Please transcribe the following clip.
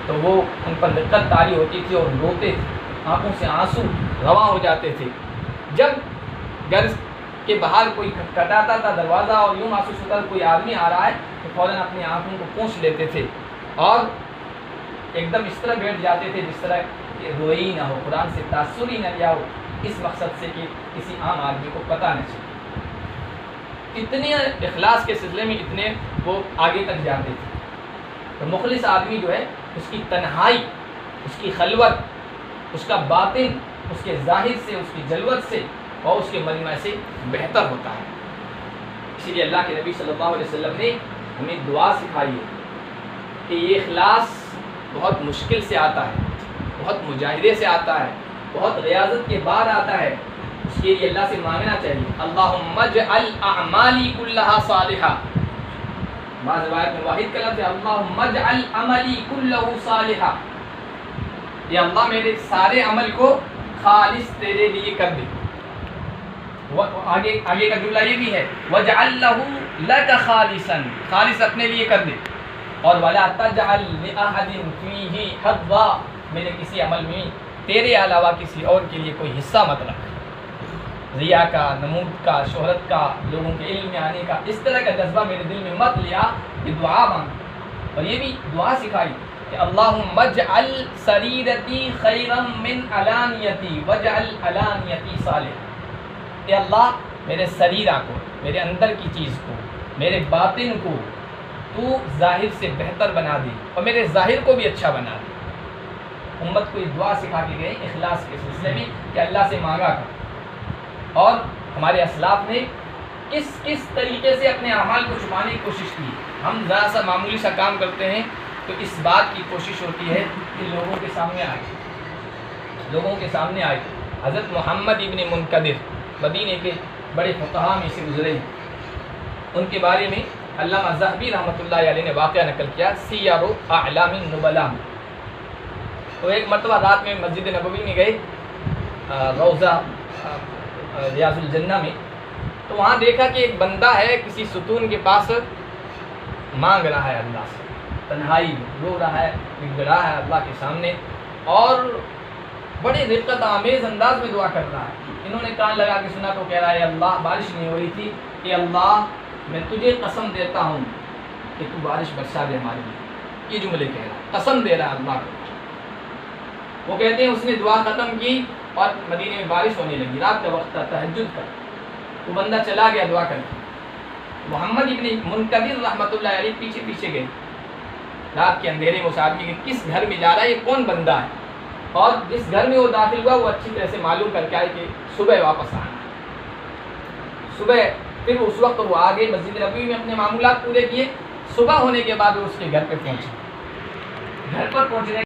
تو وہ ان پر دقت طاری ہوتی تھی اور روتے تھے، آنکھوں سے آنسو رواں ہو جاتے تھے۔ جب گھر کے باہر کوئی کھٹکھٹاتا تھا دروازہ اور یوں محسوس ہوتا تھا کوئی آدمی آ رہا ہے تو فوراً اپنی آنکھوں کو پوچھ لیتے تھے اور ایک دم اس طرح بیٹھ جاتے تھے جس طرح کہ روئی نہ ہو، قرآن سے تاثر ہی نہ لیا ہو، اس مقصد سے کہ کسی عام آدمی کو پتہ نہ چلے۔ اتنے اخلاص کے سلسلے میں اتنے وہ آگے تک جاتے تھے۔ تو مخلص آدمی جو ہے اس کی تنہائی، اس کی خلوت، اس کا باطن اس کے ظاہر سے، اس کی جلوت سے اور اس کے مجمع سے بہتر ہوتا ہے۔ اسی لیے اللہ کے نبی صلی اللہ علیہ وسلم نے ہمیں دعا سکھائی ہے کہ یہ اخلاص بہت مشکل سے آتا ہے، بہت مجاہدے سے آتا ہے، بہت ریاضت کے بعد آتا ہے۔ اس کے لیے اللہ سے مانگنا چاہیے، اللہم اجعل اعمالی کلہا صالحہ۔ بعض روایت میں واحد کا لفظ ہے اللہم اجعل عملی کلہ صالحہ، یا اللہ میرے سارے عمل کو خالص تیرے لیے کر دے۔ آگے کا جملہ یہ بھی ہے وَجْعَلْ لَهُ لَكَ خَالِصًا، خالص اپنے لیے کر دے۔ اور وَلَا تَجْعَلْ لِأَحَدٍ فِيهِ حَظًّا، میرے کسی عمل میں تیرے علاوہ کسی اور کے لیے کوئی حصہ مت رکھ۔ ریا کا، نمود کا، شہرت کا، لوگوں کے علم میں آنے کا، اس طرح کا جذبہ میرے دل میں مت لیا۔ یہ دعا مانگ، اور یہ بھی دعا سکھائی کہ اللہم اجعل سریرتی خیرا من علانیتی واجعل علانیتی صالحہ۔ اے اللہ میرے سریرہ کو، میرے اندر کی چیز کو، میرے باطن کو تو ظاہر سے بہتر بنا دے اور میرے ظاہر کو بھی اچھا بنا دے۔ امت کو یہ دعا سکھا کے گئے اخلاص کے سلسلے میں کہ اللہ سے مانگا کر۔ اور ہمارے اسلاف نے کس طریقے سے اپنے اعمال کو چھپانے کی کوشش کی۔ ہم ذرا سا معمولی سا کام کرتے ہیں تو اس بات کی کوشش ہوتی ہے کہ لوگوں کے سامنے آئے۔ حضرت محمد ابن منکدر مدینے کے بڑے فقہاء میں سے گزرے ہیں، ان کے بارے میں علامہ ذہبی رحمۃ اللہ علیہ نے واقعہ نقل کیا سیر اعلام النبلاء میں۔ تو ایک مرتبہ رات میں مسجد نبوی میں گئے، روضہ ریاض الجنہ میں، تو وہاں دیکھا کہ ایک بندہ ہے کسی ستون کے پاس مانگ رہا ہے اللہ سے، تنہائی میں رو رہا ہے، گڑا ہے اللہ کے سامنے اور بڑے رقت آمیز انداز میں دعا کر رہا ہے۔ انہوں نے کان لگا کے سنا تو کہہ رہا ہے اللہ، بارش نہیں ہو رہی تھی، کہ اللہ میں تجھے قسم دیتا ہوں کہ تو بارش برسا دے ہمارے لیے۔ یہ جملے کہہ رہا ہے، قسم دے رہا ہے اللہ کو۔ وہ کہتے ہیں اس نے دعا ختم کی اور مدینے میں بارش ہونے لگی، رات کا وقت تھا، تہجد کا۔ وہ بندہ چلا گیا دعا کر کے۔ محمد ابن منکدر رحمۃ اللہ علیہ پیچھے پیچھے گئے، رات کے اندھیرے میں اس آدمی کے کس گھر میں جا رہا ہے، یہ کون بندہ ہے، اور جس گھر میں وہ داخل ہوا وہ اچھی طرح سے معلوم کر کے آئے کہ صبح واپس آنا ہے۔ صبح پھر اس وقت وہ آگے مسجد نبوی میں اپنے معمولات پورے کیے۔ صبح ہونے کے بعد وہ اس کے گھر پہ پہنچے۔ گھر پر پہنچنے